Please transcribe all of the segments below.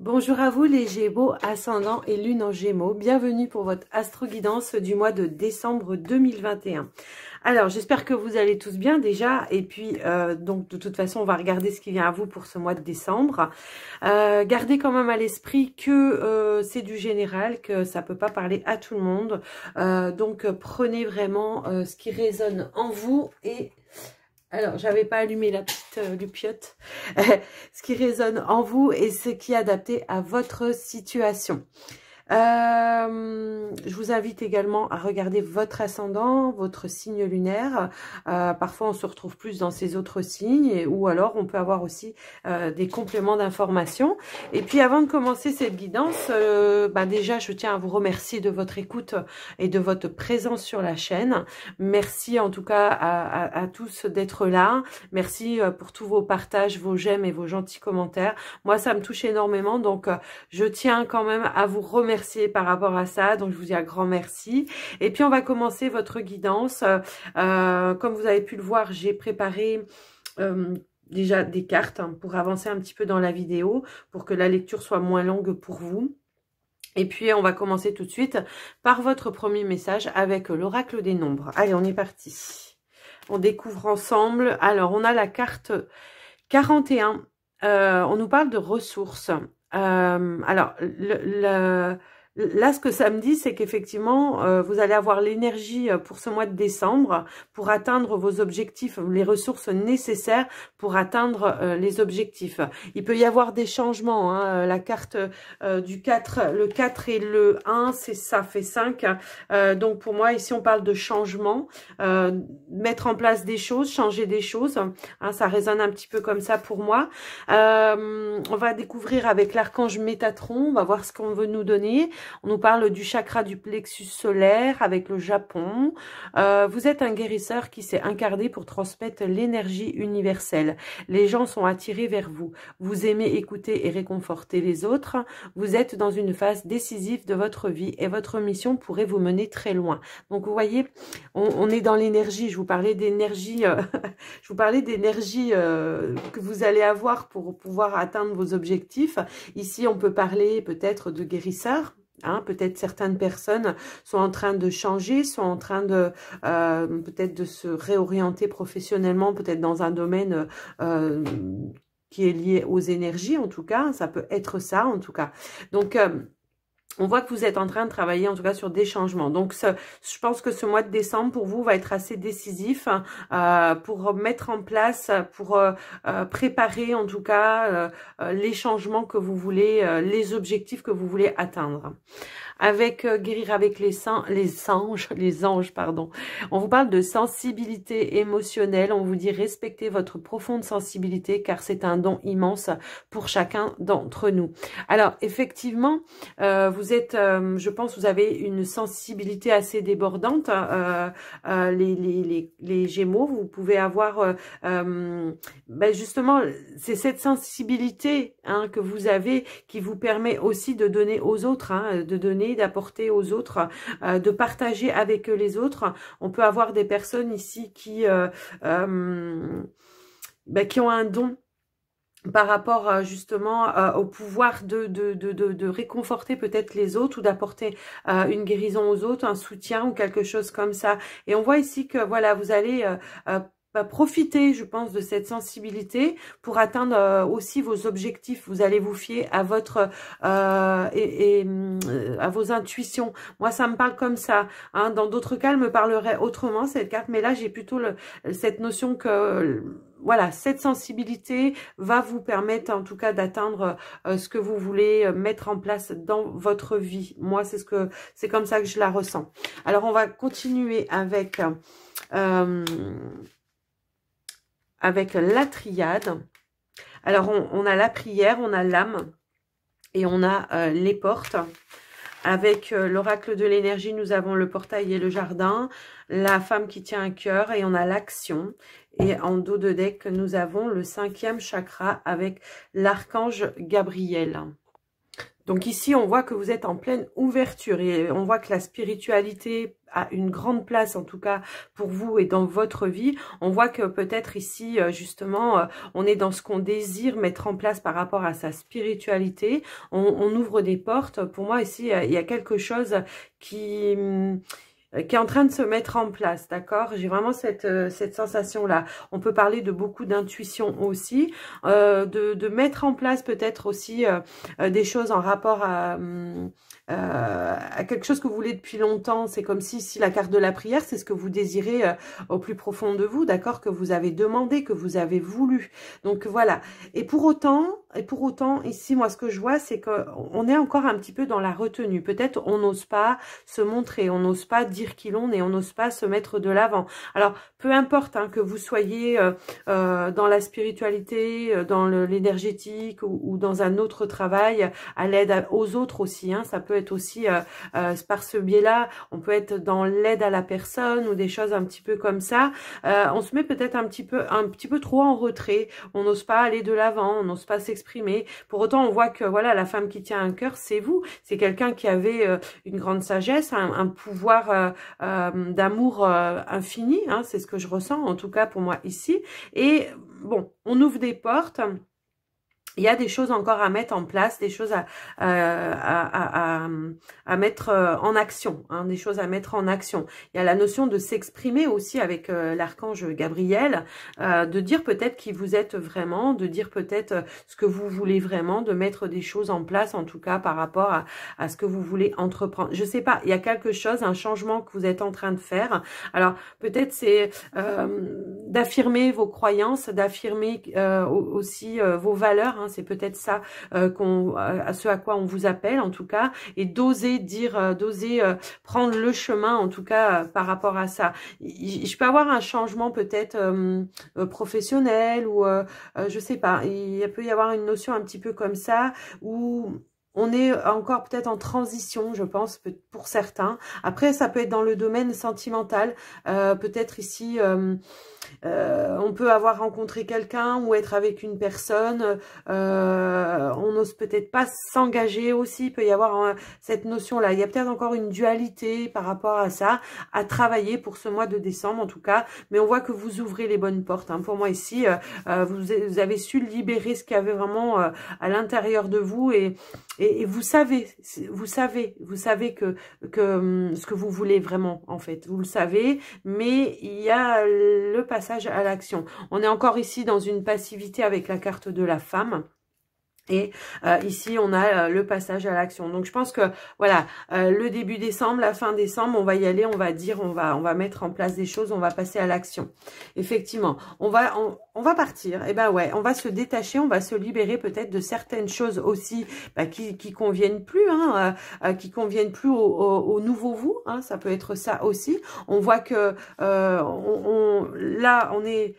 Bonjour à vous les Gémeaux, ascendant et lune en Gémeaux. Bienvenue pour votre astro-guidance du mois de décembre 2021. Alors, j'espère que vous allez tous bien déjà. Et puis, donc, de toute façon, on va regarder ce qui vient à vous pour ce mois de décembre. Gardez quand même à l'esprit que c'est du général, que ça peut pas parler à tout le monde. Donc, prenez vraiment ce qui résonne en vous et... Alors, j'avais pas allumé la petite lupiote. Ce qui résonne en vous et ce qui est adapté à votre situation. Je vous invite également à regarder votre ascendant, votre signe lunaire. Parfois, on se retrouve plus dans ces autres signes ou alors on peut avoir aussi des compléments d'informations. Et puis, avant de commencer cette guidance, déjà, je tiens à vous remercier de votre écoute et de votre présence sur la chaîne. Merci en tout cas à tous d'être là. Merci pour tous vos partages, vos j'aime et vos gentils commentaires. Moi, ça me touche énormément, donc je tiens quand même à vous remercier par rapport à ça, donc je vous dis un grand merci. Et puis on va commencer votre guidance. Comme vous avez pu le voir, j'ai préparé déjà des cartes pour avancer un petit peu dans la vidéo, pour que la lecture soit moins longue pour vous. Et puis on va commencer tout de suite par votre premier message avec l'oracle des nombres. Allez, on est parti. On découvre ensemble. Alors on a la carte 41. On nous parle de ressources. Là, ce que ça me dit, c'est qu'effectivement, vous allez avoir l'énergie pour ce mois de décembre pour atteindre vos objectifs, les ressources nécessaires pour atteindre les objectifs. Il peut y avoir des changements. La carte du 4, le 4 et le 1, ça fait 5. Donc, pour moi, ici, on parle de changement, mettre en place des choses, changer des choses. Ça résonne un petit peu comme ça pour moi. On va découvrir avec l'archange Métatron, on va voir ce qu'on veut nous donner. On nous parle du chakra du plexus solaire avec le Japon. Vous êtes un guérisseur qui s'est incarné pour transmettre l'énergie universelle. Les gens sont attirés vers vous. Vous aimez écouter et réconforter les autres. Vous êtes dans une phase décisive de votre vie et votre mission pourrait vous mener très loin. Donc vous voyez, on est dans l'énergie. Je vous parlais d'énergie, je vous parlais d'énergie que vous allez avoir pour pouvoir atteindre vos objectifs. Ici, on peut parler peut-être de guérisseur. Peut-être certaines personnes sont en train de changer, sont en train de peut-être de se réorienter professionnellement, peut-être dans un domaine qui est lié aux énergies, en tout cas. Ça peut être ça, en tout cas. Donc, on voit que vous êtes en train de travailler en tout cas sur des changements. Donc, je pense que ce mois de décembre pour vous va être assez décisif pour mettre en place, pour préparer en tout cas les changements que vous voulez, les objectifs que vous voulez atteindre. Avec guérir avec les anges, pardon. On vous parle de sensibilité émotionnelle. On vous dit respectez votre profonde sensibilité car c'est un don immense pour chacun d'entre nous. Alors, effectivement, vous êtes, je pense, vous avez une sensibilité assez débordante. Les Gémeaux, vous pouvez avoir, justement, c'est cette sensibilité que vous avez qui vous permet aussi de donner aux autres, de donner, d'apporter aux autres, de partager avec les autres. On peut avoir des personnes ici qui ont un don par rapport justement au pouvoir de réconforter peut-être les autres ou d'apporter une guérison aux autres, un soutien ou quelque chose comme ça. Et on voit ici que voilà, vous allez profiter, je pense, de cette sensibilité pour atteindre aussi vos objectifs. Vous allez vous fier à votre à vos intuitions. Moi, ça me parle comme ça. Dans d'autres cas, elle me parlerait autrement cette carte, mais là, j'ai plutôt cette notion que voilà, cette sensibilité va vous permettre en tout cas d'atteindre ce que vous voulez mettre en place dans votre vie. Moi, c'est comme ça que je la ressens. Alors, on va continuer avec la triade. Alors, on a la prière, on a l'âme et on a les portes. Avec l'oracle de l'énergie, nous avons le portail et le jardin, la femme qui tient un cœur et on a l'action. Et en dos de deck, nous avons le 5e chakra avec l'archange Gabriel. Donc ici, on voit que vous êtes en pleine ouverture et on voit que la spiritualité a une grande place, en tout cas pour vous et dans votre vie. On voit que peut-être ici, justement, on est dans ce qu'on désire mettre en place par rapport à sa spiritualité. On ouvre des portes. Pour moi, ici, il y a quelque chose qui est en train de se mettre en place, d'accord? J'ai vraiment cette sensation-là. On peut parler de beaucoup d'intuition aussi, de mettre en place peut-être aussi des choses en rapport à quelque chose que vous voulez depuis longtemps. C'est comme si la carte de la prière, c'est ce que vous désirez au plus profond de vous, d'accord? Que vous avez demandé, que vous avez voulu. Donc voilà. Et pour autant, ici, moi, ce que je vois, c'est qu'on est encore un petit peu dans la retenue. Peut-être on n'ose pas se montrer, on n'ose pas dire qui l'on est, on n'ose pas se mettre de l'avant. Alors, peu importe hein, que vous soyez dans la spiritualité, dans l'énergétique ou dans un autre travail, à l'aide aux autres aussi, hein, ça peut être aussi par ce biais-là, on peut être dans l'aide à la personne ou des choses un petit peu comme ça. On se met peut-être un petit peu trop en retrait, on n'ose pas aller de l'avant, on n'ose pas s'exprimer. Pour autant, on voit que voilà, la femme qui tient un cœur, c'est vous. C'est quelqu'un qui avait une grande sagesse, un pouvoir d'amour infini, hein, c'est ce que je ressens en tout cas pour moi ici. Et bon, on ouvre des portes. Il y a des choses encore à mettre en place, des choses à mettre en action, hein, des choses à mettre en action. Il y a la notion de s'exprimer aussi avec l'archange Gabriel, de dire peut-être qui vous êtes vraiment, de dire peut-être ce que vous voulez vraiment, de mettre des choses en place en tout cas par rapport à ce que vous voulez entreprendre. Je sais pas, il y a quelque chose, un changement que vous êtes en train de faire. Alors peut-être c'est d'affirmer vos croyances, d'affirmer aussi vos valeurs. C'est peut-être ça ce à quoi on vous appelle en tout cas, et d'oser dire, d'oser prendre le chemin en tout cas par rapport à ça. Je peux avoir un changement peut-être professionnel ou je sais pas, il peut y avoir une notion un petit peu comme ça où on est encore peut-être en transition, je pense, pour certains. Après, ça peut être dans le domaine sentimental. Peut-être ici, on peut avoir rencontré quelqu'un ou être avec une personne. On n'ose peut-être pas s'engager aussi. Il peut y avoir cette notion-là. Il y a peut-être encore une dualité par rapport à ça, à travailler pour ce mois de décembre en tout cas. Mais on voit que vous ouvrez les bonnes portes. Hein. Pour moi ici, vous avez su libérer ce qu'il y avait vraiment à l'intérieur de vous et vous savez que ce que vous voulez vraiment, en fait. Vous le savez, mais il y a le passage à l'action. On est encore ici dans une passivité avec la carte de la femme. Et ici, on a le passage à l'action. Donc, je pense que, voilà, le début décembre, la fin décembre, on va y aller, on va dire, on va mettre en place des choses, on va passer à l'action. Effectivement, on va partir, et ben ouais, on va se détacher, on va se libérer peut-être de certaines choses aussi qui conviennent plus, hein, qui conviennent plus au nouveau vous, hein, ça peut être ça aussi. On voit que là, on est...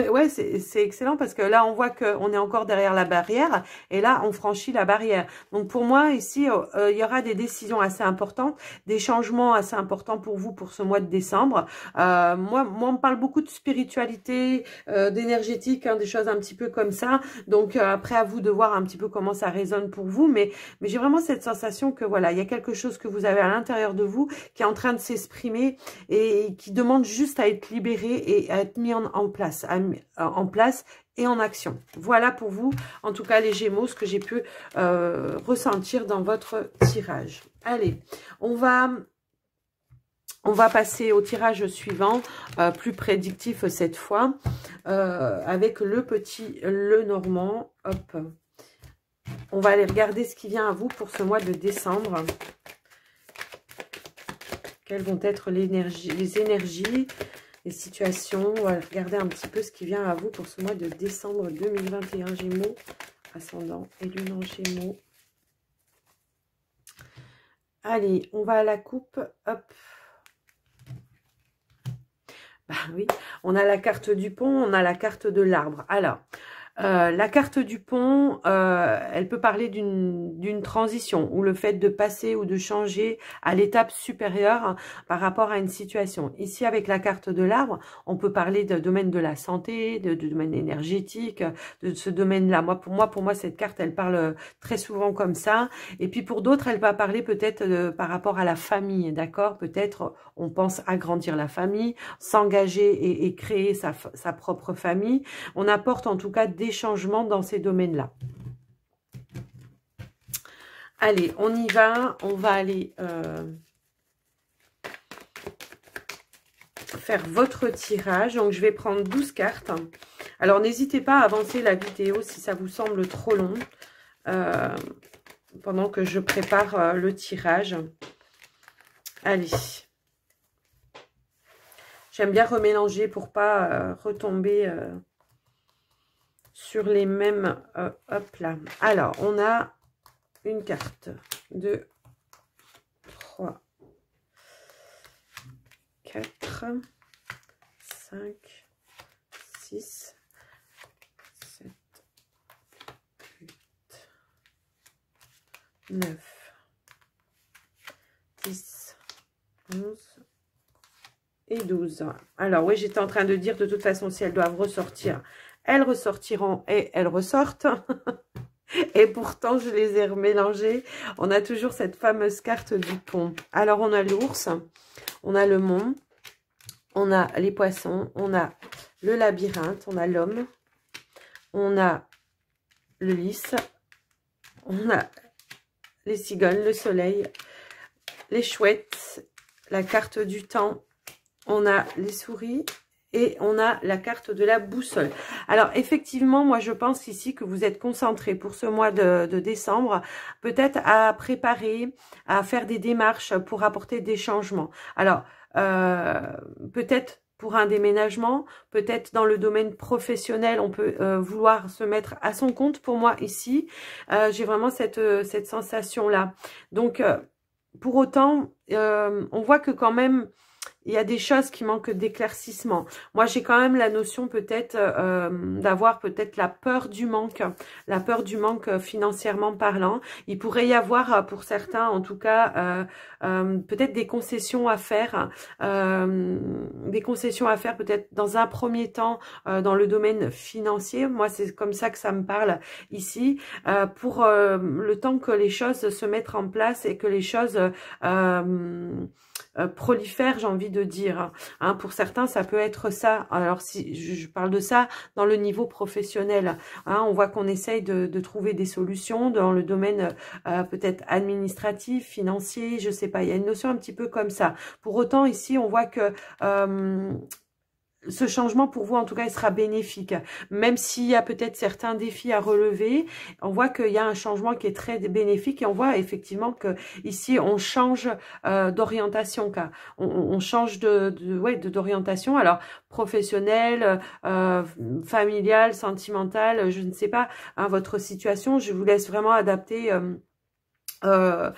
Ouais, c'est excellent parce que là, on voit qu'on est encore derrière la barrière et là, on franchit la barrière. Donc, pour moi, ici, il y aura des décisions assez importantes, des changements assez importants pour vous pour ce mois de décembre. Moi, on me parle beaucoup de spiritualité, d'énergétique, hein, des choses un petit peu comme ça. Donc, après, à vous de voir un petit peu comment ça résonne pour vous. Mais j'ai vraiment cette sensation que, voilà, il y a quelque chose que vous avez à l'intérieur de vous qui est en train de s'exprimer et qui demande juste à être libéré et à être mis en place et en action. Voilà pour vous, en tout cas les Gémeaux, ce que j'ai pu ressentir dans votre tirage. Allez, on va passer au tirage suivant, plus prédictif cette fois, avec le Normand. Hop. On va aller regarder ce qui vient à vous pour ce mois de décembre. Quelles vont être les énergies, les situations. On va regarder un petit peu ce qui vient à vous pour ce mois de décembre 2021. Gémeaux, ascendant et lune en Gémeaux. Allez, on va à la coupe. Hop. Bah oui, on a la carte du pont, on a la carte de l'arbre. Alors, La carte du pont, elle peut parler d'une transition ou le fait de passer ou de changer à l'étape supérieure par rapport à une situation. Ici, avec la carte de l'arbre, on peut parler de domaine de la santé, de domaine énergétique, de ce domaine-là. Pour moi, cette carte, elle parle très souvent comme ça. Et puis pour d'autres, elle va parler peut-être par rapport à la famille, d'accord? Peut-être on pense agrandir la famille, s'engager et créer sa propre famille. On apporte en tout cas des changements dans ces domaines-là. Allez, on y va. On va aller faire votre tirage. Donc, je vais prendre 12 cartes. Alors, n'hésitez pas à avancer la vidéo si ça vous semble trop long. Pendant que je prépare le tirage. Allez. J'aime bien remélanger pour pas retomber... sur les mêmes, hop là. Alors, on a une carte, 2, 3, 4, 5, 6, 7, 8, 9, 10, 11 et 12. Alors, oui, j'étais en train de dire, de toute façon, si elles doivent ressortir... Elles ressortiront et elles ressortent. Et pourtant, je les ai remélangées. On a toujours cette fameuse carte du pont. Alors, on a l'ours, on a le mont, on a les poissons, on a le labyrinthe, on a l'homme, on a le lys, on a les cigognes, le soleil, les chouettes, la carte du temps, on a les souris. Et on a la carte de la boussole. Alors, effectivement, moi, je pense ici que vous êtes concentrés pour ce mois de décembre, peut-être à préparer, à faire des démarches pour apporter des changements. Alors, peut-être pour un déménagement, peut-être dans le domaine professionnel, on peut vouloir se mettre à son compte. Pour moi, ici, j'ai vraiment cette sensation-là. Donc, pour autant, on voit que quand même... il y a des choses qui manquent d'éclaircissement. Moi, j'ai quand même la notion peut-être d'avoir peut-être la peur du manque financièrement parlant. Il pourrait y avoir pour certains, en tout cas, peut-être des concessions à faire, peut-être dans un premier temps dans le domaine financier. Moi, c'est comme ça que ça me parle ici, pour le temps que les choses se mettent en place et que les choses prolifèrent, j'ai envie de dire. Hein, pour certains, ça peut être ça. Alors, si je parle de ça dans le niveau professionnel, hein, on voit qu'on essaye de trouver des solutions dans le domaine peut-être administratif, financier, je sais pas. Il y a une notion un petit peu comme ça. Pour autant, ici, on voit que... ce changement pour vous, en tout cas, il sera bénéfique. Même s'il y a peut-être certains défis à relever, on voit qu'il y a un changement qui est très bénéfique et on voit effectivement que ici on change d'orientation. On change d'orientation. Alors professionnelle, familiale, sentimentale, je ne sais pas hein, votre situation. Je vous laisse vraiment adapter. Par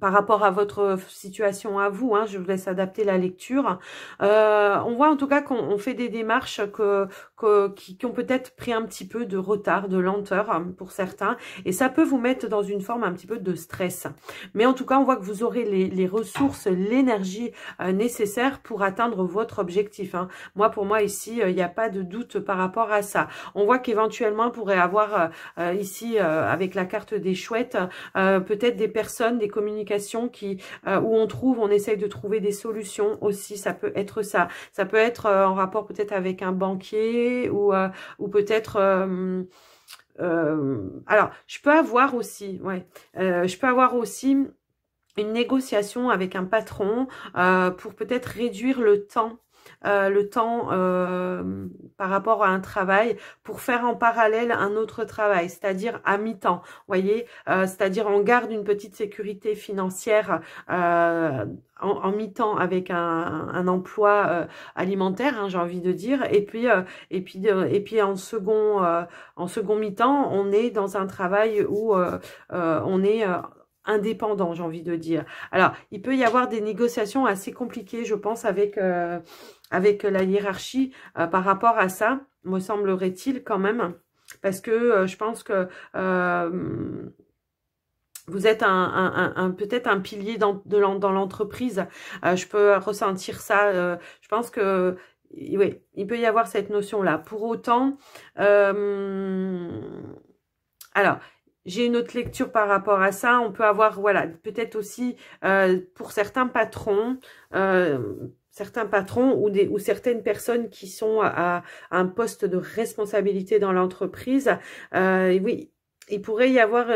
rapport à votre situation à vous, hein, je vous laisse adapter la lecture. On voit en tout cas qu'on fait des démarches qui ont peut-être pris un petit peu de retard, de lenteur hein, pour certains, et ça peut vous mettre dans une forme un petit peu de stress. Mais en tout cas, on voit que vous aurez les ressources, l'énergie nécessaire pour atteindre votre objectif. Hein. Pour moi ici, il n'y a pas de doute par rapport à ça. On voit qu'éventuellement, on pourrait avoir ici, avec la carte des choix, peut-être des personnes, des communications où on essaye de trouver des solutions aussi, ça peut être ça. Ça peut être en rapport peut-être avec un banquier ou peut-être... alors, je peux avoir aussi une négociation avec un patron pour peut-être réduire le temps par rapport à un travail pour faire en parallèle un autre travail, c'est-à-dire à mi-temps, voyez, c'est-à-dire on garde une petite sécurité financière en mi-temps avec un emploi alimentaire, hein, j'ai envie de dire, et puis en second mi-temps, on est dans un travail où on est indépendant, j'ai envie de dire. Alors, il peut y avoir des négociations assez compliquées, je pense, avec la hiérarchie par rapport à ça. me semblerait-il quand même. Parce que je pense que vous êtes peut-être un pilier dans l'entreprise. Je peux ressentir ça. Je pense que oui, il peut y avoir cette notion-là. Pour autant, alors, j'ai une autre lecture par rapport à ça. On peut avoir, voilà, peut-être aussi pour certains patrons ou certaines personnes qui sont à un poste de responsabilité dans l'entreprise. Oui, il pourrait y avoir...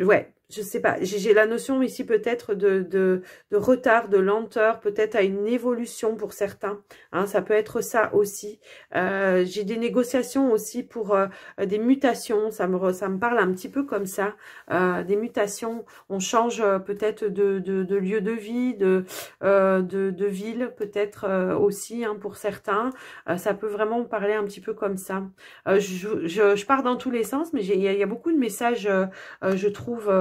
ouais, je sais pas. J'ai la notion ici peut-être de retard, de lenteur, peut-être à une évolution pour certains. Hein, ça peut être ça aussi. J'ai des négociations aussi pour des mutations. Ça me parle un petit peu comme ça. Des mutations. On change peut-être de lieu de vie, de ville peut-être aussi hein, pour certains. Ça peut vraiment me parler un petit peu comme ça. Je pars dans tous les sens, mais il y a beaucoup de messages, je trouve,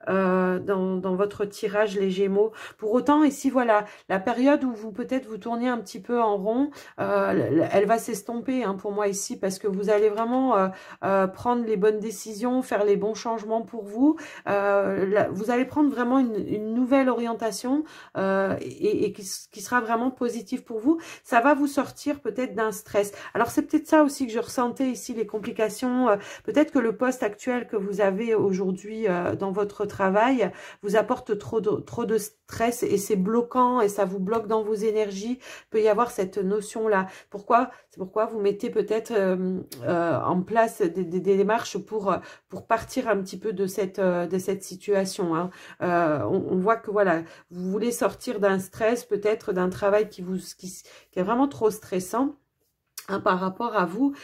dans votre tirage les Gémeaux. Pour autant, ici, voilà, la période où peut-être vous tournez un petit peu en rond, elle va s'estomper hein, pour moi ici, parce que vous allez vraiment prendre les bonnes décisions, faire les bons changements pour vous. Vous allez prendre vraiment une nouvelle orientation et qui sera vraiment positive pour vous. Ça va vous sortir peut-être d'un stress. Alors, c'est peut-être ça aussi que je ressentais ici, les complications. Peut-être que le poste actuel que vous avez aujourd'hui dans votre travail vous apporte trop de stress et c'est bloquant et ça vous bloque dans vos énergies. Il peut y avoir cette notion-là. Pourquoi? C'est pourquoi vous mettez peut-être en place des démarches pour partir un petit peu de cette situation. Hein. On voit que voilà, vous voulez sortir d'un stress, peut-être d'un travail qui est vraiment trop stressant hein, par rapport à vous.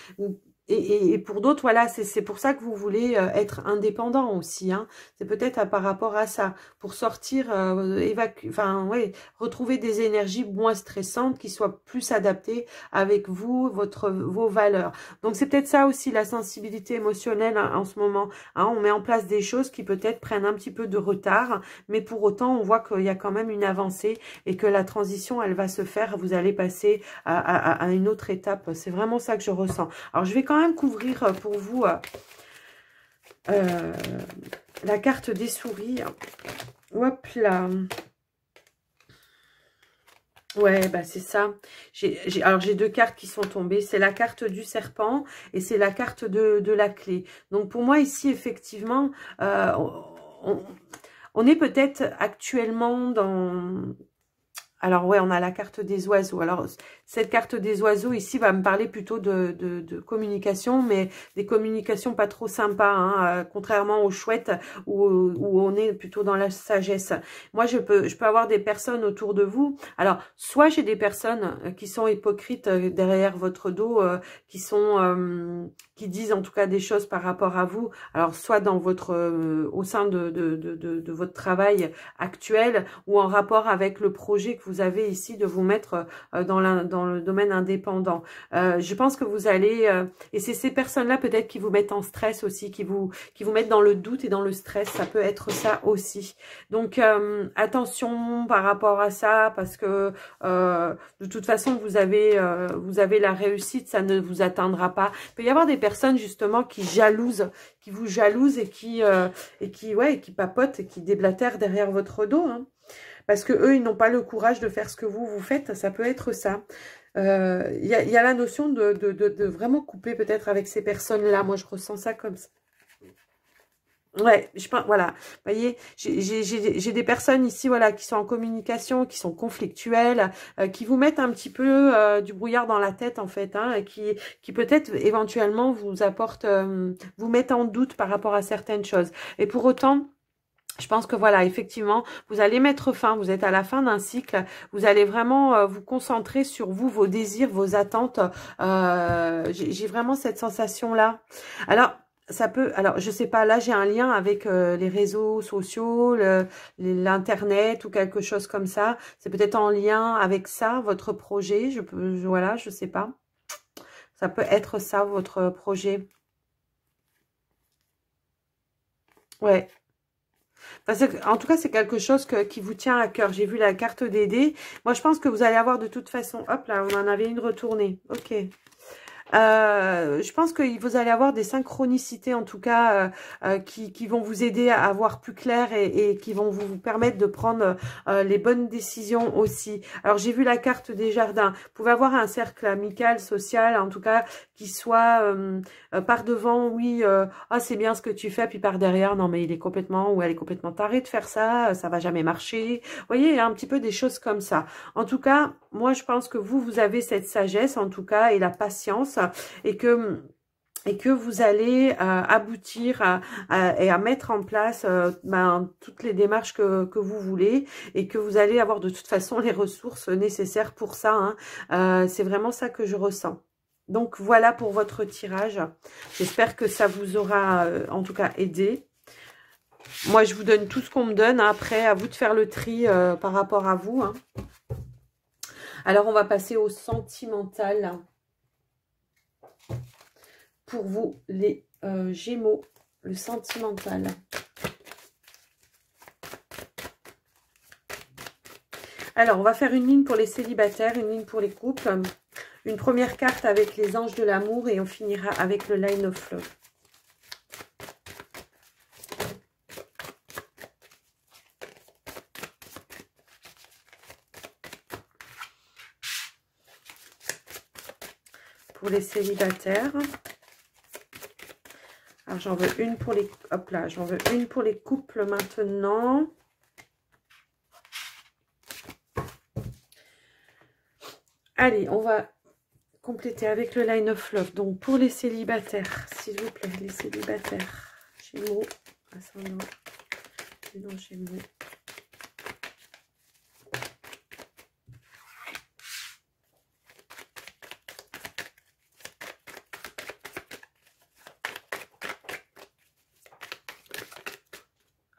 Et pour d'autres, voilà, c'est pour ça que vous voulez être indépendant aussi. Hein. C'est peut-être par rapport à ça, pour sortir, ouais, retrouver des énergies moins stressantes, qui soient plus adaptées avec vous, vos valeurs. Donc c'est peut-être ça aussi la sensibilité émotionnelle hein, en ce moment. Hein. On met en place des choses qui peut-être prennent un petit peu de retard, mais pour autant on voit qu'il y a quand même une avancée et que la transition, elle va se faire. Vous allez passer à une autre étape. C'est vraiment ça que je ressens. Alors je vais quand même couvrir pour vous la carte des souris. Hop là. Ouais, bah c'est ça. Alors j'ai deux cartes qui sont tombées. C'est la carte du serpent et c'est la carte de la clé. Donc pour moi ici, effectivement, on est peut-être actuellement dans... Alors ouais, on a la carte des oiseaux. Alors cette carte des oiseaux ici va me parler plutôt de communication, mais des communications pas trop sympas, hein, contrairement aux chouettes où on est plutôt dans la sagesse. Moi, je peux avoir des personnes autour de vous. Alors, soit j'ai des personnes qui sont hypocrites derrière votre dos, qui disent en tout cas des choses par rapport à vous. Alors, soit dans au sein de votre travail actuel ou en rapport avec le projet que vous avez ici de vous mettre dans le domaine indépendant. Je pense que vous allez... et c'est ces personnes-là peut-être qui vous mettent en stress aussi, qui vous mettent dans le doute et dans le stress. Ça peut être ça aussi. Donc, attention par rapport à ça, parce que de toute façon, vous avez la réussite, ça ne vous atteindra pas. Il peut y avoir des personnes justement qui vous jalousent et qui papotent et qui déblatèrent derrière votre dos, hein. Parce que eux, ils n'ont pas le courage de faire ce que vous faites. Ça peut être ça. Il y a la notion de vraiment couper peut-être avec ces personnes-là. Moi, je ressens ça comme ça. Ouais, je pense, voilà. Vous voyez, j'ai des personnes ici, voilà, qui sont en communication, qui sont conflictuelles, qui vous mettent un petit peu du brouillard dans la tête, en fait, hein, et qui peut-être éventuellement vous apportent, vous mettent en doute par rapport à certaines choses. Et pour autant... Je pense que voilà, effectivement, vous allez mettre fin, vous êtes à la fin d'un cycle, vous allez vraiment vous concentrer sur vous, vos désirs, vos attentes. J'ai vraiment cette sensation-là. Alors, je sais pas, là j'ai un lien avec les réseaux sociaux, l'internet ou quelque chose comme ça. C'est peut-être en lien avec ça, votre projet. Voilà, je sais pas. Ça peut être ça, votre projet. Ouais. Enfin, en tout cas, c'est quelque chose qui vous tient à cœur. J'ai vu la carte des dés. Moi, je pense que vous allez avoir de toute façon... Hop là, on en avait une retournée. Ok. Je pense que vous allez avoir des synchronicités en tout cas qui vont vous aider à voir plus clair et qui vont vous permettre de prendre les bonnes décisions aussi. Alors j'ai vu la carte des jardins. Vous pouvez avoir un cercle amical, social, en tout cas qui soit par devant, oui, ah c'est bien ce que tu fais, puis par derrière, non mais il est complètement ou elle est complètement tarée de faire ça, ça va jamais marcher. Vous voyez, il y a un petit peu des choses comme ça. En tout cas, moi je pense que vous avez cette sagesse en tout cas et la patience et que vous allez aboutir et à mettre en place toutes les démarches que vous voulez et que vous allez avoir de toute façon les ressources nécessaires pour ça. Hein. C'est vraiment ça que je ressens. Donc voilà pour votre tirage. J'espère que ça vous aura en tout cas aidé. Moi je vous donne tout ce qu'on me donne. Hein. Après à vous de faire le tri par rapport à vous. Hein. Alors on va passer au sentimental. Pour vous, les Gémeaux, le sentimental. Alors, on va faire une ligne pour les célibataires, une ligne pour les couples. Une première carte avec les anges de l'amour et on finira avec le Line of Love. Pour les célibataires. Alors, j'en veux une pour les... Hop là, j'en veux une pour les couples maintenant. Allez, on va compléter avec le Line of Love. Donc, pour les célibataires, s'il vous plaît, les célibataires. Gémeaux, ascendant, non, Gémeaux.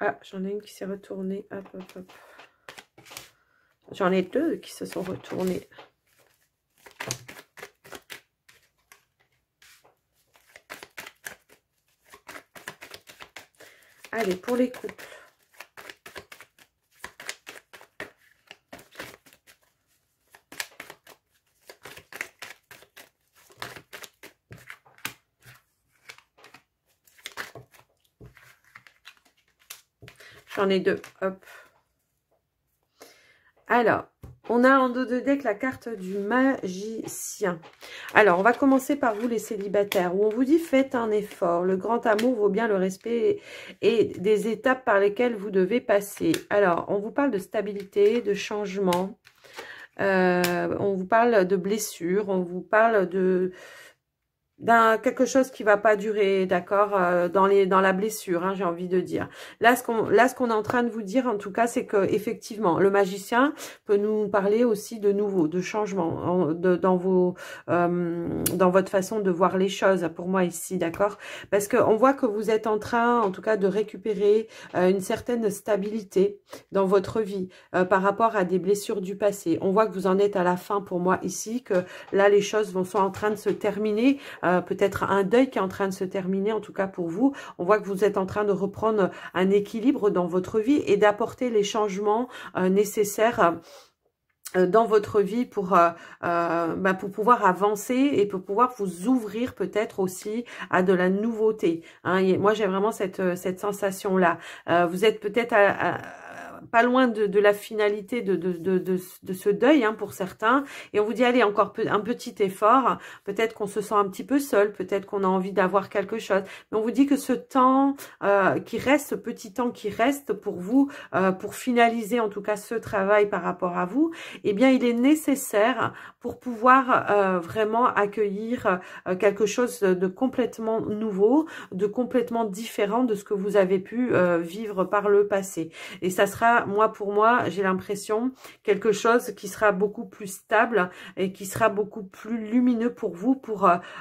Ah, j'en ai une qui s'est retournée. Hop, hop, hop. J'en ai deux qui se sont retournées. Allez, pour les couples. J'en ai deux. Hop. Alors, on a en dos de deck la carte du magicien. Alors, on va commencer par vous les célibataires, où on vous dit faites un effort. Le grand amour vaut bien le respect et des étapes par lesquelles vous devez passer. Alors, on vous parle de stabilité, de changement. On vous parle de blessures, on vous parle d'un quelque chose qui va pas durer, d'accord, dans la blessure, hein, j'ai envie de dire. Là, ce qu'on est en train de vous dire, en tout cas, c'est que effectivement, le magicien peut nous parler aussi de nouveau, de changement dans votre façon de voir les choses. Pour moi ici, d'accord, parce que on voit que vous êtes en train, en tout cas, de récupérer une certaine stabilité dans votre vie par rapport à des blessures du passé. On voit que vous en êtes à la fin pour moi ici, que là, les choses sont en train de se terminer. Peut-être un deuil qui est en train de se terminer, en tout cas pour vous. On voit que vous êtes en train de reprendre un équilibre dans votre vie et d'apporter les changements nécessaires dans votre vie pour pouvoir avancer et pour pouvoir vous ouvrir peut-être aussi à de la nouveauté. Hein. Et moi, j'ai vraiment cette sensation-là. Vous êtes peut-être pas loin de la finalité de ce deuil, hein, pour certains, et on vous dit allez, encore un petit effort, peut-être qu'on se sent un petit peu seul, peut-être qu'on a envie d'avoir quelque chose, mais on vous dit que ce temps qui reste, ce petit temps qui reste pour vous, pour finaliser en tout cas ce travail par rapport à vous, eh bien il est nécessaire pour pouvoir vraiment accueillir quelque chose de complètement nouveau, de complètement différent de ce que vous avez pu vivre par le passé. Et ça sera, pour moi, j'ai l'impression, quelque chose qui sera beaucoup plus stable et qui sera beaucoup plus lumineux pour vous,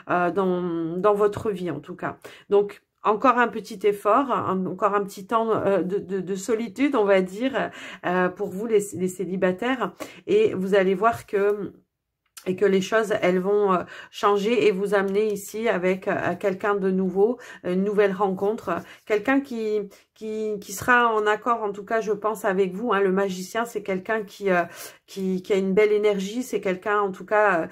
dans votre vie en tout cas. Donc, encore un petit effort, encore un petit temps de solitude, on va dire, pour vous les célibataires. Et vous allez voir que et que les choses, elles vont changer et vous amener ici avec quelqu'un de nouveau, une nouvelle rencontre, quelqu'un qui sera en accord, en tout cas, je pense, avec vous. Hein. Le magicien, c'est quelqu'un qui a une belle énergie, c'est quelqu'un, en tout cas,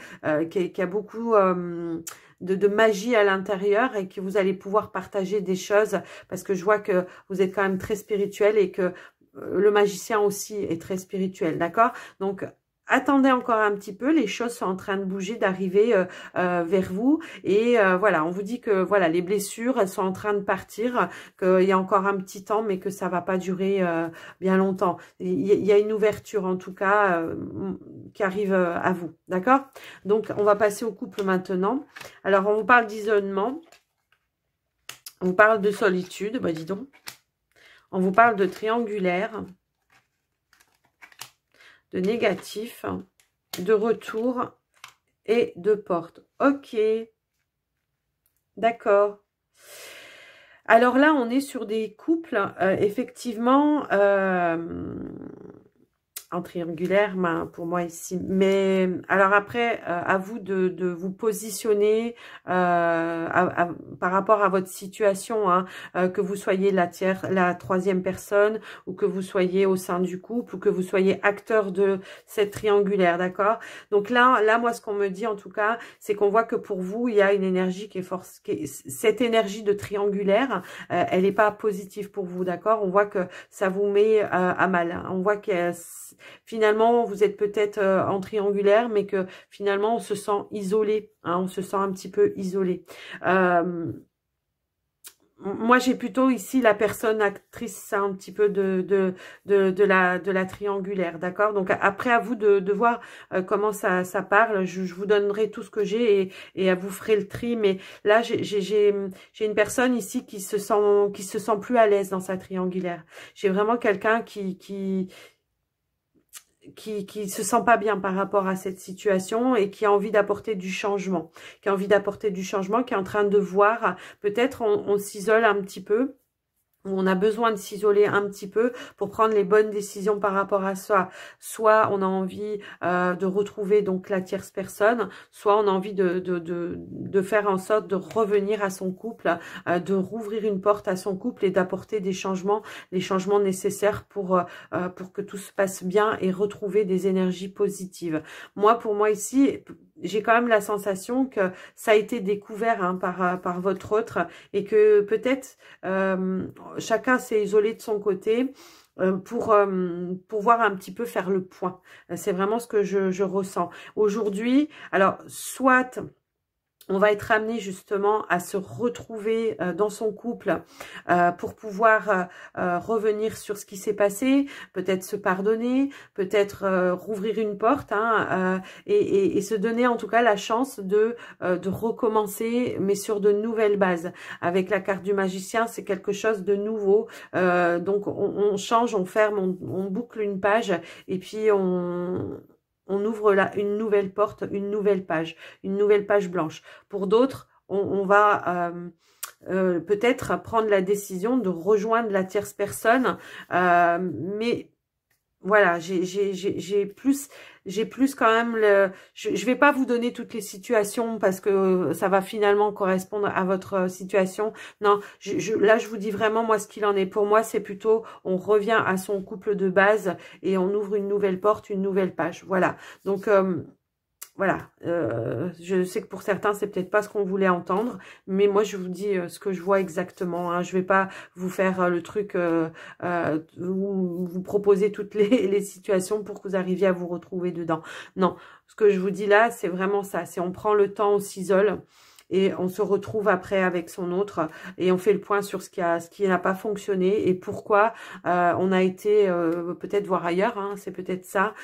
qui a beaucoup de magie à l'intérieur et que vous allez pouvoir partager des choses parce que je vois que vous êtes quand même très spirituel et que le magicien aussi est très spirituel, d'accord? Donc, attendez encore un petit peu, les choses sont en train de bouger, d'arriver vers vous et voilà, on vous dit que voilà, les blessures, elles sont en train de partir, qu'il y a encore un petit temps, mais que ça va pas durer bien longtemps. Il y a une ouverture en tout cas qui arrive à vous, d'accord? Donc, on va passer au couple maintenant. Alors, on vous parle d'isolement, on vous parle de solitude, bah dis donc. On vous parle de triangulaire, de négatif, de retour et de porte. Ok, d'accord. Alors là, on est sur des couples, effectivement, en triangulaire, ben, pour moi ici. Mais alors après, à vous de vous positionner par rapport à votre situation, hein, que vous soyez la troisième personne ou que vous soyez au sein du couple ou que vous soyez acteur de cette triangulaire, d'accord? Donc là, moi, ce qu'on me dit en tout cas, c'est qu'on voit que pour vous, il y a une énergie qui est force, cette énergie de triangulaire, elle n'est pas positive pour vous, d'accord? On voit que ça vous met à mal. Hein. On voit que finalement, vous êtes peut-être en triangulaire, mais que finalement, on se sent isolé. Hein, on se sent un petit peu isolé. Moi, j'ai plutôt ici la personne actrice un petit peu de la triangulaire, d'accord? Donc, après, à vous de voir comment ça parle. Je vous donnerai tout ce que j'ai et vous ferez le tri. Mais là, j'ai une personne ici qui se sent plus à l'aise dans sa triangulaire. J'ai vraiment quelqu'un qui se sent pas bien par rapport à cette situation et qui a envie d'apporter du changement, qui est en train de voir, peut-être on s'isole un petit peu, où on a besoin de s'isoler un petit peu pour prendre les bonnes décisions par rapport à ça. Soit on a envie de retrouver donc la tierce personne, soit on a envie de faire en sorte de revenir à son couple, de rouvrir une porte à son couple et d'apporter des changements, les changements nécessaires pour que tout se passe bien et retrouver des énergies positives. Moi, pour moi ici, j'ai quand même la sensation que ça a été découvert hein, par votre autre et que peut-être chacun s'est isolé de son côté pour voir un petit peu faire le point. C'est vraiment ce que je ressens. Aujourd'hui, alors soit on va être amené justement à se retrouver dans son couple pour pouvoir revenir sur ce qui s'est passé, peut-être se pardonner, peut-être rouvrir une porte hein, et se donner en tout cas la chance de recommencer mais sur de nouvelles bases. Avec la carte du magicien, c'est quelque chose de nouveau. Donc on change, on ferme, on boucle une page et puis on ouvre là une nouvelle porte, une nouvelle page blanche. Pour d'autres, on va peut-être prendre la décision de rejoindre la tierce personne, mais voilà, j'ai plus quand même je vais pas vous donner toutes les situations parce que ça va finalement correspondre à votre situation. Non, là je vous dis vraiment moi ce qu'il en est. Pour moi, c'est plutôt on revient à son couple de base et on ouvre une nouvelle porte, une nouvelle page. Voilà. Donc voilà, je sais que pour certains, c'est peut-être pas ce qu'on voulait entendre, mais moi, je vous dis ce que je vois exactement. Hein. Je vais pas vous faire le truc, vous proposer toutes les situations pour que vous arriviez à vous retrouver dedans. Non, ce que je vous dis là, c'est vraiment ça. C'est on prend le temps, on s'isole et on se retrouve après avec son autre et on fait le point sur ce qui n'a pas fonctionné et pourquoi on a été peut-être voir ailleurs. Hein, c'est peut-être ça.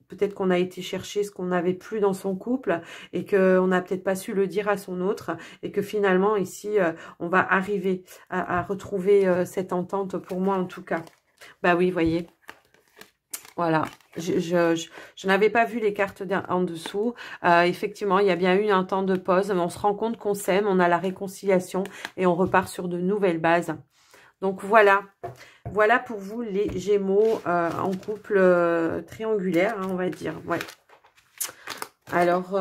Peut-être qu'on a été chercher ce qu'on n'avait plus dans son couple et qu'on n'a peut-être pas su le dire à son autre et que finalement ici on va arriver à retrouver cette entente pour moi en tout cas. Bah oui, voyez. Voilà, je n'avais pas vu les cartes en dessous. Effectivement, il y a bien eu un temps de pause, mais on se rend compte qu'on s'aime, on a la réconciliation et on repart sur de nouvelles bases. Donc voilà, voilà pour vous les Gémeaux en couple triangulaire, hein, on va dire. Ouais. Alors,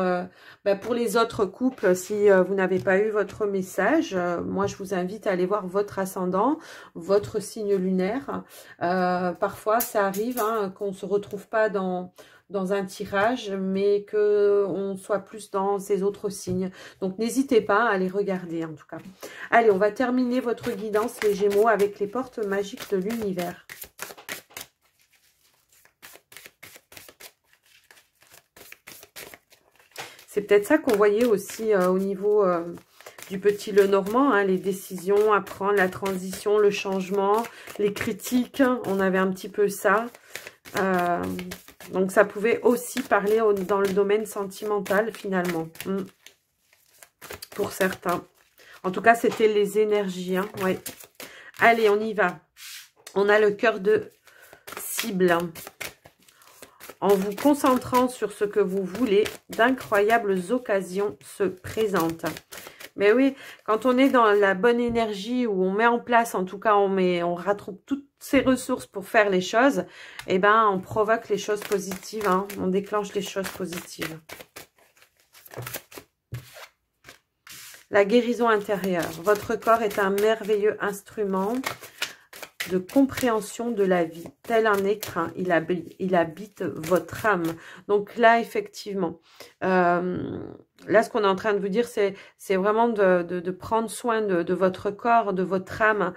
pour les autres couples, si vous n'avez pas eu votre message, moi, je vous invite à aller voir votre ascendant, votre signe lunaire. Parfois, ça arrive qu'on ne se retrouve pas dans un tirage, mais qu'on soit plus dans ces autres signes. Donc, n'hésitez pas à les regarder, en tout cas. Allez, on va terminer votre guidance, les Gémeaux, avec les portes magiques de l'univers. C'est peut-être ça qu'on voyait aussi au niveau du petit Lenormand, les décisions à prendre, la transition, le changement, les critiques, on avait un petit peu ça. Donc ça pouvait aussi parler dans le domaine sentimental finalement, pour certains. En tout cas, c'était les énergies, ouais. Allez, on y va. On a le cœur de cible. En vous concentrant sur ce que vous voulez, d'incroyables occasions se présentent. Mais oui, quand on est dans la bonne énergie, où on met en place, en tout cas, on rattrape toutes ces ressources pour faire les choses, eh ben, on provoque les choses positives, on déclenche les choses positives. La guérison intérieure. Votre corps est un merveilleux instrument de compréhension de la vie. Tel un écrin, il habite votre âme. Donc là, effectivement, là, ce qu'on est en train de vous dire, c'est vraiment de prendre soin de votre corps, de votre âme,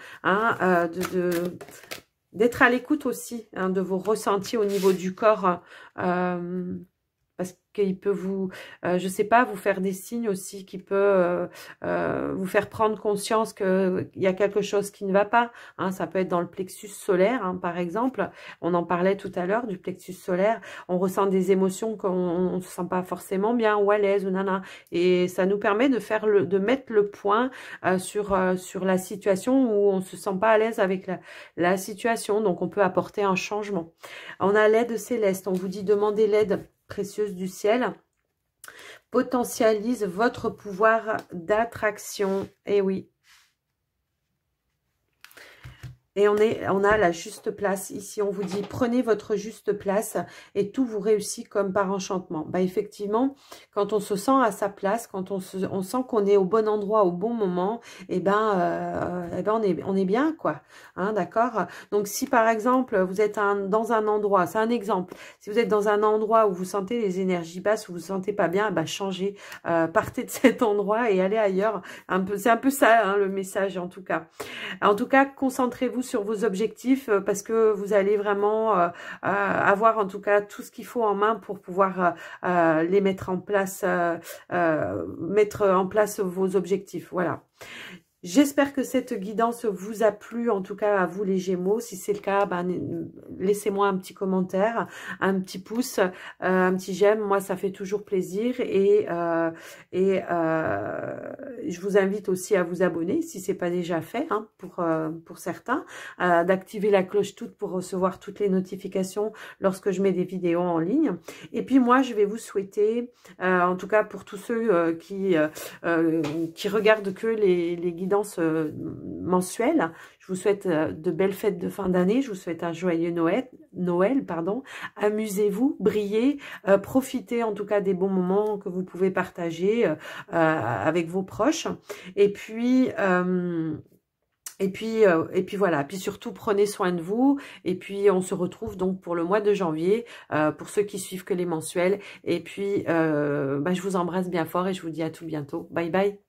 d'être à l'écoute aussi de vos ressentis au niveau du corps, parce qu'il peut vous, je sais pas, vous faire des signes aussi qui peut vous faire prendre conscience qu'il y a quelque chose qui ne va pas. Ça peut être dans le plexus solaire, par exemple. On en parlait tout à l'heure du plexus solaire. On ressent des émotions qu'on ne se sent pas forcément bien ou à l'aise ou nana. Et ça nous permet de mettre le point sur la situation où on se sent pas à l'aise avec la situation. Donc on peut apporter un changement. On a l'aide céleste. On vous dit demandez l'aide précieuse du ciel, potentialise votre pouvoir d'attraction. Et oui. Et on a la juste place. Ici, on vous dit, prenez votre juste place et tout vous réussit comme par enchantement. Effectivement, quand on se sent à sa place, quand on sent qu'on est au bon endroit, au bon moment, on est bien, quoi. D'accord? Donc, si par exemple, vous êtes dans un endroit, c'est un exemple, si vous êtes dans un endroit où vous sentez les énergies basses, où vous ne vous sentez pas bien, changez, partez de cet endroit et allez ailleurs. C'est un peu ça, le message, en tout cas. En tout cas, concentrez-vous sur vos objectifs parce que vous allez vraiment avoir en tout cas tout ce qu'il faut en main pour pouvoir les mettre en place, vos objectifs. Voilà. J'espère que cette guidance vous a plu, en tout cas à vous les Gémeaux. Si c'est le cas, laissez-moi un petit commentaire, un petit pouce, un petit j'aime. Moi, ça fait toujours plaisir. Et je vous invite aussi à vous abonner, si c'est pas déjà fait, pour certains, d'activer la cloche toute pour recevoir toutes les notifications lorsque je mets des vidéos en ligne. Et puis moi, je vais vous souhaiter, en tout cas pour tous ceux qui regardent que les guidances mensuelles, je vous souhaite de belles fêtes de fin d'année, je vous souhaite un joyeux Noël, pardon. Amusez-vous, brillez, profitez en tout cas des bons moments que vous pouvez partager avec vos proches. Et puis voilà, puis surtout prenez soin de vous et puis on se retrouve donc pour le mois de janvier pour ceux qui suivent que les mensuels et puis je vous embrasse bien fort et je vous dis à tout bientôt. Bye bye.